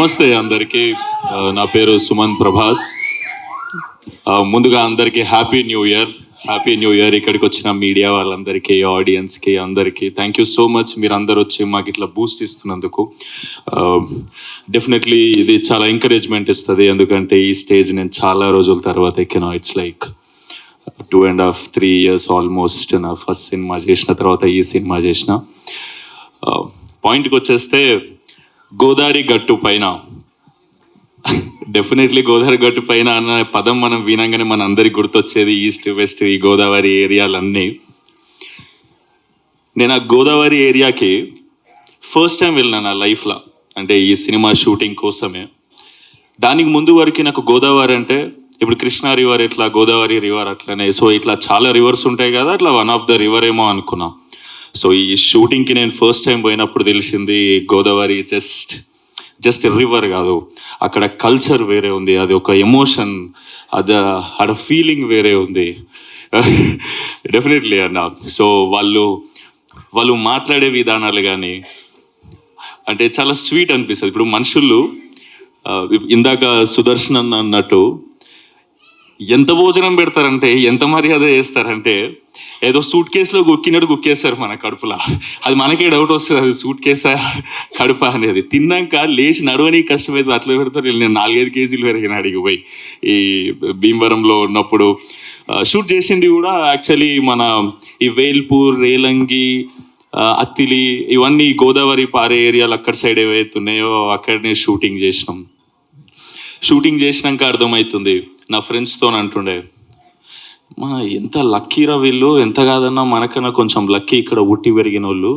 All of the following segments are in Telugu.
నమస్తే అందరికీ. నా పేరు సుమన్ ప్రభాస్. ముందుగా అందరికీ హ్యాపీ న్యూ ఇయర్. ఇక్కడికి వచ్చిన మీడియా వాళ్ళందరికీ, ఆడియన్స్కి అందరికీ థ్యాంక్ యూ సో మచ్. మీరు అందరు వచ్చి మాకు ఇట్లా బూస్ట్ ఇస్తున్నందుకు. డెఫినెట్లీ ఇది చాలా ఎంకరేజ్మెంట్ ఇస్తుంది, ఎందుకంటే ఈ స్టేజ్ నేను చాలా రోజుల తర్వాత ఎక్కినా. It's like 2.5-3 years almost. నా ఫస్ట్ సినిమా చేసిన తర్వాత ఈ సినిమా చేసిన. పాయింట్కి వచ్చేస్తే గోదావరి గట్టు పైన, డెఫినెట్లీ గోదావరి గట్టు పైన అన్న పదం మనం వినంగానే మన అందరికి గుర్తొచ్చేది ఈస్ట్ వెస్ట్, ఈ గోదావరి ఏరియాలన్నీ. నేను ఆ గోదావరి ఏరియాకి ఫస్ట్ టైం వెళ్ళినా నా లైఫ్లో, అంటే ఈ సినిమా షూటింగ్ కోసమే. దానికి ముందు వరకు నాకు గోదావరి అంటే ఇప్పుడు కృష్ణా రివర్ ఇట్లా, గోదావరి రివర్ అట్లనే, సో ఇట్లా చాలా రివర్స్ ఉంటాయి కదా, అట్లా వన్ ఆఫ్ ద రివర్ ఏమో అనుకున్నా. సో ఈ షూటింగ్కి నేను ఫస్ట్ టైం పోయినప్పుడు తెలిసింది గోదావరి జస్ట్ రివర్ కాదు, అక్కడ కల్చర్ వేరే ఉంది, అది ఒక ఎమోషన్, ఆడ ఫీలింగ్ వేరే ఉంది. డెఫినెట్లీ అన్న. సో వాళ్ళు మాట్లాడే విధానాలు కానీ అంటే చాలా స్వీట్ అనిపిస్తుంది. ఇప్పుడు మనుషులు ఇందాక సుదర్శన్ అన్నట్టు ఎంత భోజనం పెడతారంటే, ఎంత మర్యాద చేస్తారంటే, ఏదో సూట్ కేసులో గుక్కినట్టు గుక్కేస్తారు మన కడుపులా. అది మనకే డౌట్ వస్తుంది, అది సూట్ కేసా కడుప అనేది. తిన్నాక లేచి నడవని కష్టమైతే అట్లా పెడతారు. నేను 4-5 కేజీలు పెరిగిన అడిగి పోయి ఈ భీమవరంలో ఉన్నప్పుడు. షూట్ చేసింది కూడా యాక్చువల్లీ మన ఈ వేల్పూర్, రేలంగి, అత్తిలి, ఇవన్నీ గోదావరి పారే ఏరియాలు అక్కడ సైడ్ ఏవైతే ఉన్నాయో అక్కడనే షూటింగ్ చేసినాక అర్థమవుతుంది. నా ఫ్రెండ్స్తో అంటుండే, మా ఎంత లక్కీరా వీళ్ళు, ఎంత కాదన్నా మనకన్నా కొంచెం లక్కీ ఇక్కడ ఉట్టి పెరిగిన వాళ్ళు.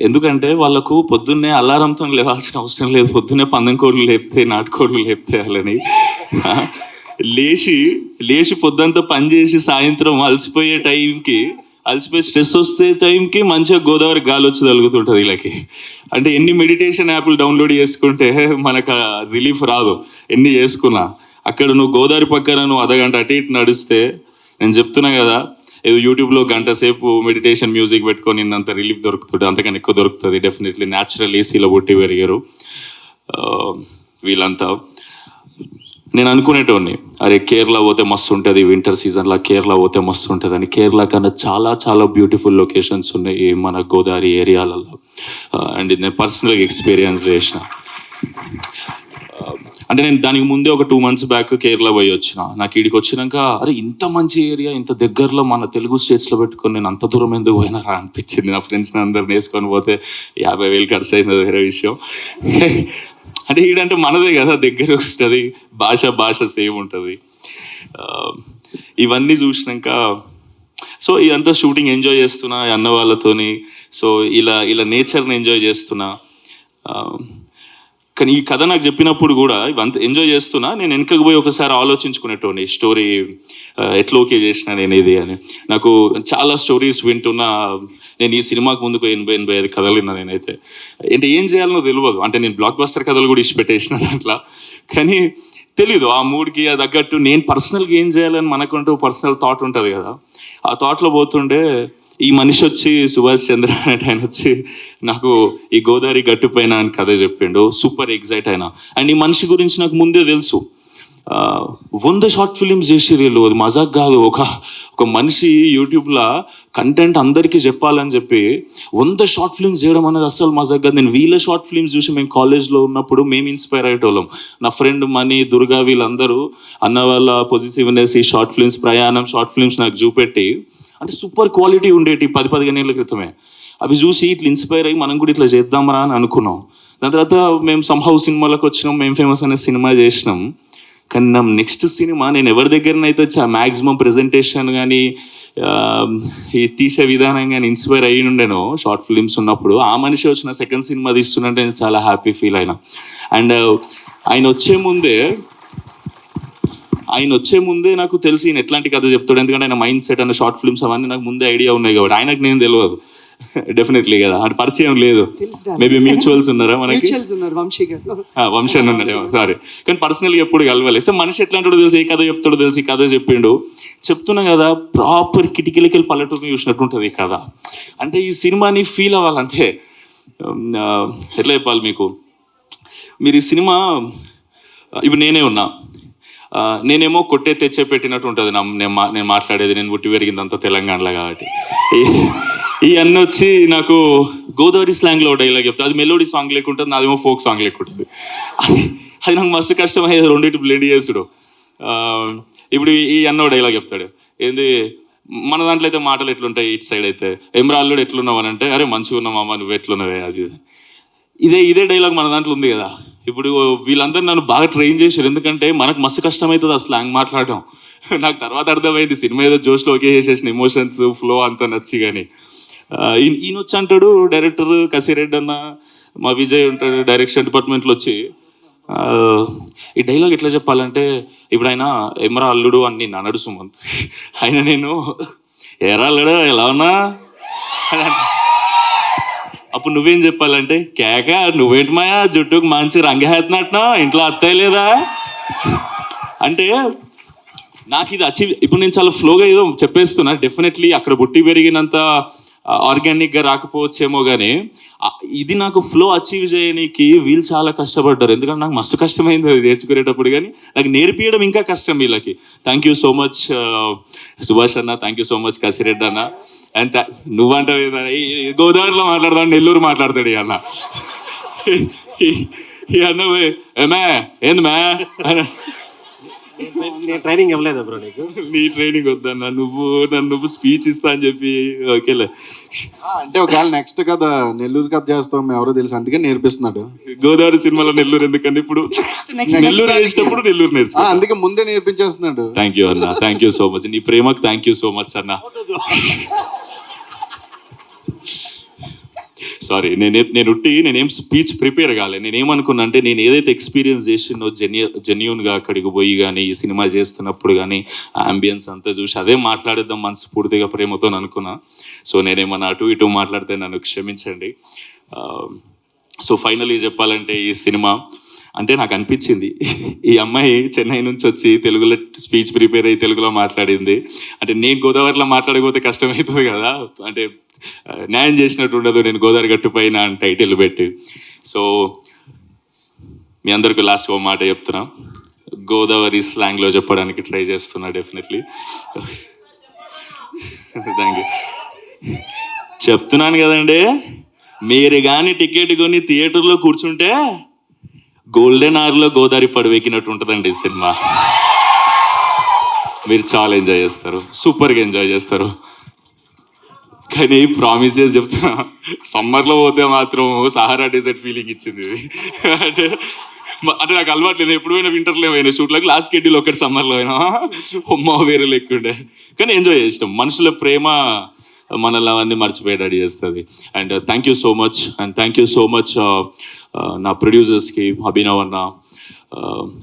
ఎందుకంటే వాళ్ళకు పొద్దున్నే అలారంతో లేవాల్సిన అవసరం లేదు, పొద్దున్నే పందెంకోళ్ళు లేపితే, నాటుకోళ్ళు లేపితే వాళ్ళని లేచి పొద్దుంతా పనిచేసి సాయంత్రం అలసిపోయి స్ట్రెస్ వస్తే టైంకి మంచిగా గోదావరి గాలి వచ్చి తగులుతుంటుంది వీళ్ళకి. అంటే ఎన్ని మెడిటేషన్ యాప్లు డౌన్లోడ్ చేసుకుంటే మనకు రిలీఫ్ రాదు, ఎన్ని చేసుకున్నా. అక్కడ నువ్వు గోదావరి పక్కన నువ్వు అర్ధగంట అటు ఇటు నడిస్తే, నేను చెప్తున్నా కదా, ఏదో యూట్యూబ్లో గంట సేపు మెడిటేషన్ మ్యూజిక్ పెట్టుకొని ఇంత రిలీఫ్ దొరుకుతుంది, అంతకన్నా ఎక్కువ దొరుకుతుంది. డెఫినెట్లీ న్యాచురల్ ఏసీలో పుట్టి పెరిగారు వీళ్ళంతా. నేను అనుకునేటోని, అరే కేరళ పోతే మస్తు ఉంటుంది, వింటర్ సీజన్లో కేరళ పోతే మస్తు ఉంటుంది అని. కేరళ కన్నా చాలా చాలా బ్యూటిఫుల్ లొకేషన్స్ ఉన్నాయి మన గోదావరి ఏరియాలలో. అండ్ నేను పర్సనల్గా ఎక్స్పీరియన్స్ చేసిన. అంటే నేను దానికి ముందే ఒక 2 months బ్యాక్ కేరళ పోయి వచ్చిన. నాకు ఇక్కడికి వచ్చినాక అరే ఇంత మంచి ఏరియా, ఇంత దగ్గరలో మన తెలుగు స్టేట్స్లో పెట్టుకొని నేను అంత దూరం ఎందుకు పోయినారా అనిపించింది. నా ఫ్రెండ్స్ని అందరిని వేసుకొని పోతే 50,000 ఖర్చు అయింది, వేరే విషయం. అంటే ఈడంటే మనదే కదా, దగ్గర ఉంటుంది, భాష సేమ్ ఉంటుంది. ఇవన్నీ చూసినాక సో ఇదంతా షూటింగ్ ఎంజాయ్ చేస్తున్నా అన్న వాళ్ళతోని. సో ఇలా నేచర్ని ఎంజాయ్ చేస్తున్నా. కానీ ఈ కథ నాకు చెప్పినప్పుడు కూడా ఇవంతా ఎంజాయ్ చేస్తున్నా, నేను వెనకకు పోయి ఒకసారి ఆలోచించుకునేటోని స్టోరీ ఎట్లా ఓకే చేసిన నేను ఇది అని. నాకు చాలా స్టోరీస్ వింటున్నా. నేను ఈ సినిమాకు ముందుకు 80-85 కథలు విన్నా నేనైతే. అంటే ఏం చేయాలనో తెలియదు. అంటే నేను బ్లాక్ బస్టర్ కథలు కూడా ఇచ్చిపెట్టేసిన దాంట్లో, కానీ తెలీదు ఆ మూడ్కి అది తగ్గట్టు నేను పర్సనల్గా ఏం చేయాలని మనకుంటూ పర్సనల్ థాట్ ఉంటుంది కదా. ఆ థాట్లో పోతుండే ఈ మనిషి వచ్చి, సుభాష్ చంద్ర అనే ఆయన వచ్చి నాకు ఈ గోదావరి గట్టు పైన అని కథ చెప్పిండు. సూపర్ ఎగ్జైట్ అయినా. అండ్ ఈ మనిషి గురించి నాకు ముందే తెలుసు. 100 షార్ట్ ఫిలిమ్స్ చేసి వీళ్ళు, అది మజాక్ కాదు. ఒక మనిషి యూట్యూబ్లో కంటెంట్ అందరికీ చెప్పాలని చెప్పి 100 షార్ట్ ఫిలిమ్స్ చేయడం అనేది అస్సలు మజాక్ కాదు. నేను వీళ్ళ షార్ట్ ఫిలిమ్స్ చూసి మేము కాలేజ్లో ఉన్నప్పుడు మేము ఇన్స్పైర్ అయ్యేటోళ్ళం. నా ఫ్రెండ్ మనీ, దుర్గా, వీళ్ళందరూ అన్న వాళ్ళ పొజిటివ్నెస్, ఈ షార్ట్ ఫిలిమ్స్, ప్రయాణం షార్ట్ ఫిలిమ్స్ నాకు చూపెట్టి, అంటే సూపర్ క్వాలిటీ ఉండేటి 10-15 ఏళ్ళ క్రితమే. అవి చూసి ఇట్లా ఇన్స్పైర్ అయ్యి మనం కూడా ఇట్లా చేద్దామరా అని అనుకున్నాం. దాని తర్వాత మేము సంహౌ సినిమాలకు వచ్చినాం, మేము ఫేమస్ అనే సినిమా చేసినాం. కానీ నా నెక్స్ట్ సినిమా నేను ఎవరి దగ్గరనైతే వచ్చి మ్యాక్సిమం ప్రెజెంటేషన్ కానీ ఈ తీసే విధానం కానీ ఇన్స్పైర్ అయ్యి ఉండేనో షార్ట్ ఫిలిమ్స్ ఉన్నప్పుడు, ఆ మనిషి వచ్చిన సెకండ్ సినిమా తీస్తున్నట్టే నేను చాలా హ్యాపీ ఫీల్ అయినా. అండ్ ఆయన వచ్చే ముందే నాకు తెలిసి ఈయన ఎట్లాంటి కథ చెప్తాడు, ఎందుకంటే ఆయన మైండ్ సెట్ అన్న షార్ట్ ఫిల్మ్స్ అవన్నీ నాకు ముందే ఐడియా ఉన్నాయి కాబట్టి. ఆయనకు నేను తెలియదు డెఫినెట్లీ కదా, అంటే పరిచయం లేదు. మేబీ మ్యూచువల్స్ ఉన్నారా మనకి? వంశన్ ఉన్నాడేమో, సారీ. కానీ పర్సనల్గా ఎప్పుడు కలవలేదు. సో మనిషి ఎట్లాంటి తెలుసు, ఏ కథ చెప్తాడో తెలిసి కథ చెప్తున్నా కదా, ప్రాపర్ కిటికీలకి పల్లెటూరుని చూసినట్టు ఉంటుంది ఈ కథ. అంటే ఈ సినిమాని ఫీల్ అవ్వాలంటే ఎట్లా చెప్పాలి మీకు, మీరు ఈ సినిమా ఇప్పుడు నేనే ఉన్నా, నేనేమో కొట్టే తెచ్చే పెట్టినట్టు ఉంటుంది నేను మాట్లాడేది, నేను పుట్టి పెరిగిందంతా తెలంగాణలో కాబట్టి. ఈ అన్న వచ్చి నాకు గోదావరి స్లాంగ్లో డైలాగ్ చెప్తా, అది మెలోడీ సాంగ్ లేకుంటుంది, నాదేమో ఫోక్ సాంగ్ లేకుంటుంది. అది నాకు మస్తు కష్టమయ్యేది రెండింటి బ్లెండ్ చేసుడు. ఇప్పుడు ఈ అన్న డైలాగ్ చెప్తాడు, ఏంది మన దాంట్లో అయితే మాటలు ఎట్లుంటాయి, ఇటు సైడ్ అయితే ఎమ్రాల్లుడు ఎట్లున్నావు అని అంటే, అరే మంచిగా ఉన్నామమ్మ నువ్వు ఎట్లున్నావే, అది ఇదే డైలాగ్ మన దాంట్లో ఉంది కదా. ఇప్పుడు వీళ్ళందరూ నన్ను బాగా ట్రైన్ చేశారు, ఎందుకంటే మనకు మస్తు కష్టమవుతుంది ఆ స్లాంగ్ మాట్లాడడం. నాకు తర్వాత అర్థమైంది, సినిమా ఏదో జోష్లో ఓకే చేసేసిన, ఎమోషన్స్ ఫ్లో అంతా నచ్చి. కానీ ఈయన వచ్చి అంటాడు, డైరెక్టర్ కసిరెడ్డి అన్న, మా విజయ్ ఉంటాడు డైరెక్షన్ డిపార్ట్మెంట్లో వచ్చి, ఈ డైలాగ్ ఎట్లా చెప్పాలంటే, ఇప్పుడు ఆయన ఎమరా అల్లుడు అని నేను అన్నాడు సుమంత్, ఆయన నేను ఎరా అల్లుడు ఎలా ఉన్నా అప్పుడు నువ్వేం చెప్పాలంటే, కేక నువ్వేంటి మాయా జుట్టుకు మంచి రంగేస్తున్నట్టునా, ఇంట్లో అత్తయ్య లేదా అంటే నాకు ఇది అచీవ్. ఇప్పుడు నేను చాలా ఫ్లోగా ఏదో చెప్పేస్తున్నా, డెఫినెట్లీ అక్కడ పుట్టి పెరిగినంత ఆర్గానిక్గా రాకపోవచ్చేమో, కానీ ఇది నాకు ఫ్లో అచీవ్ చేయడానికి వీళ్ళు చాలా కష్టపడ్డారు, ఎందుకంటే నాకు మస్తు కష్టమైంది అది నేర్చుకునేటప్పుడు, కానీ నాకు నేర్పించడం ఇంకా కష్టం వీళ్ళకి. Thank you so much Subhash అన్న, thank you so much Kasireddy అన్న. అండ్ నువ్వంటే గోదావరిలో మాట్లాడతాడు, నెల్లూరు మాట్లాడతాడు ఈ అన్న. ఈ అన్న ఏమే ఏంది మే, నేను ట్రైనింగ్ ఇవ్వలేదు బ్రో నీకు. నీ ట్రైనింగ్ వద్దన్న, నువ్వు స్పీచ్ ఇస్తా అని చెప్పి ఓకేలే. అంటే ఒకవేళ నెక్స్ట్ కథ నెల్లూరు కథ చేస్తాం ఎవరో తెలుసు, అందుకే నేర్పిస్తున్నాడు. గోదావరి సినిమాలో నెల్లూరు ఎందుకంటే ఇప్పుడు నెల్లూరు వేసినప్పుడు నెల్లూరు నేర్చుకో, అందుకే ముందే నేర్పించేస్తున్నాడు. థ్యాంక్ యూ అన్న, థ్యాంక్ యూ సో మచ్, నీ ప్రేమకు థ్యాంక్ యూ సో మచ్ అన్న. సారీ, నేనేం స్పీచ్ ప్రిపేర్ కాలేదు. నేనేమనుకున్నా అంటే, నేను ఏదైతే ఎక్స్పీరియన్స్ చేసినో జెన్యూన్గా అక్కడికి పోయి కానీ ఈ సినిమా చేస్తున్నప్పుడు కానీ అంబియన్స్ అంతా చూసి అదే మాట్లాడేద్దాం మనస్ఫూర్తిగా ప్రేమతో అనుకున్నా. సో నేనేమన్నా అటు ఇటు మాట్లాడితే నన్ను క్షమించండి. సో ఫైనలీ చెప్పాలంటే, ఈ సినిమా అంటే నాకు అనిపించింది, ఈ అమ్మాయి చెన్నై నుంచి వచ్చి తెలుగులో స్పీచ్ ప్రిపేర్ అయ్యి తెలుగులో మాట్లాడింది అంటే, నేను గోదావరిలో మాట్లాడకపోతే కష్టమవుతుంది కదా, అంటే న్యాయం చేసినట్టు ఉండదు నేను గోదావరి గట్టు పైన అని టైటిల్ పెట్టి. సో మీ అందరికీ లాస్ట్ ఒక మాట చెప్తున్నా, గోదావరి స్లాంగ్లో చెప్పడానికి ట్రై చేస్తున్నా డెఫినెట్లీ. Thank you. చెప్తున్నాను కదండి, మీరు కానీ టికెట్ కొని థియేటర్లో కూర్చుంటే గోల్డెన్ అవర్లో గోదావరి పడవెక్కినట్టు ఉంటుందండి ఈ సినిమా. మీరు చాలా ఎంజాయ్ చేస్తారు, సూపర్గా ఎంజాయ్ చేస్తారు. కానీ ప్రామిస్ చేసి చెప్తున్నా, సమ్మర్లో పోతే మాత్రం సహారా డెజర్ట్ ఫీలింగ్ ఇచ్చింది ఇది. అంటే నాకు అలవాట్లేదు, ఎప్పుడు పోయినా వింటర్లో పోయినా షూట్లకు, లాస్ట్ షెడ్యూల్ ఒకటి సమ్మర్లో అయినా అమ్మ వేరే లెక్కుండే. కానీ ఎంజాయ్ చేసినాం, మనుషుల ప్రేమ మనల్ని అవన్నీ మర్చిపోయేటట్టు చేస్తుంది. And thank you so much, and thank you so much నా ప్రొడ్యూసర్స్కి, అభినవ్ అన్న,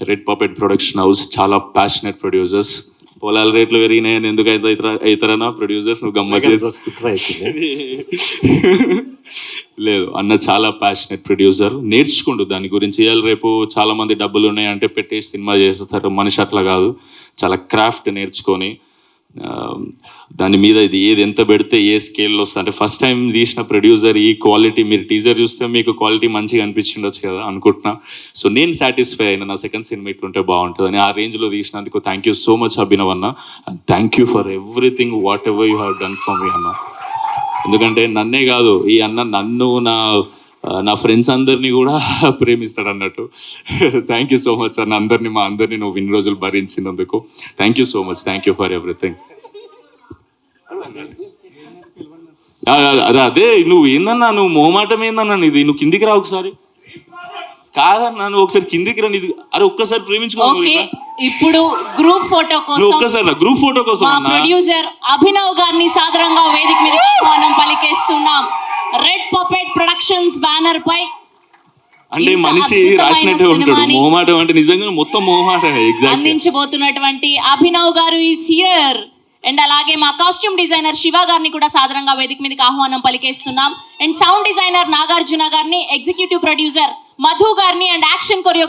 రెడ్ పపెట్ ప్రొడక్షన్ హౌస్, చాలా ప్యాషనెట్ ప్రొడ్యూసర్స్. పొలాల రేట్లు పెరిగినాయని ఎందుకు అవుతారన్నా ప్రొడ్యూసర్స్, నువ్వు గమ్మత్ లేదు అన్న, చాలా ప్యాషనెట్ ప్రొడ్యూసర్, నేర్చుకుంటూ దాని గురించి. ఇవాళ రేపు చాలా మంది డబ్బులు ఉన్నాయంటే పెట్టేసి సినిమా చేస్తారు, మనిషి అట్లా కాదు, చాలా క్రాఫ్ట్ నేర్చుకొని దాని మీద ఇది ఏది ఎంత పెడితే ఏ స్కేల్లో వస్తుంది. అంటే ఫస్ట్ టైం తీసిన ప్రొడ్యూసర్ ఈ క్వాలిటీ, మీరు టీజర్ చూస్తే మీకు క్వాలిటీ మంచిగా అనిపించిండొచ్చు కదా అనుకుంటున్నా. సో నేను సాటిస్ఫై అయినా, నా సెకండ్ సినిమా ఇట్లుంటే బాగుంటుందని. ఆ రేంజ్లో తీసినందుకు thank you so much Abhinav అన్న, and thank you for everything whatever you have done for me అన్న. ఎందుకంటే నన్నే కాదు, ఈ అన్న నన్ను, నా ఫ్రెండ్స్ అందరినీ కూడా ప్రేమిస్తాడు అన్నట్టు. థ్యాంక్ యూ సో మచ్ అన్న, మా అందరినీ నువ్వు ఇన్ని రోజులు భరించినందుకు thank you so much, thank you for everything. అదే నువ్వు ఏందన్నా, నువ్వు మొహమాటం ఏందన్నా, ఇది నువ్వు కిందికి రా ఒకసారి. కాదన్నా నువ్వు ఒకసారి కిందికి రా, ఇది అరే ఒక్కసారి ప్రేమించుకో. ఇప్పుడు గ్రూప్ ఫోటో కోసం, ఒక్కసారి గ్రూప్ ఫోటో కోసం ప్రొడ్యూసర్ అభినవ్ గారిని సాదరంగా వేదిక మీద మనం పలికేస్తున్నాం. రెడ్ పపెట్ ప్రొడక్షన్స్ బ్యానర్ పై అంటే మనిషి రాసినట్టే ఉంటాడు, మొహమాటం అంటే నిజంగా మొత్తం మొహమాటమే. ఎగ్జాక్ట్ అందించబోతున్నటువంటి అభినవ్ గారు ఈస్ హియర్. అండ్ అలాగే మా కాస్ట్యూమ్ డిజైనర్ శివ గారిని కూడా సాదరంగా వేదిక మీదకి ఆహ్వానం పలికేస్తున్నాం. అండ్ సౌండ్ డిజైనర్ నాగార్జున గారిని, ఎగ్జిక్యూటివ్ ప్రొడ్యూసర్ మధు గారిని, అండ్ యాక్షన్ కొరియో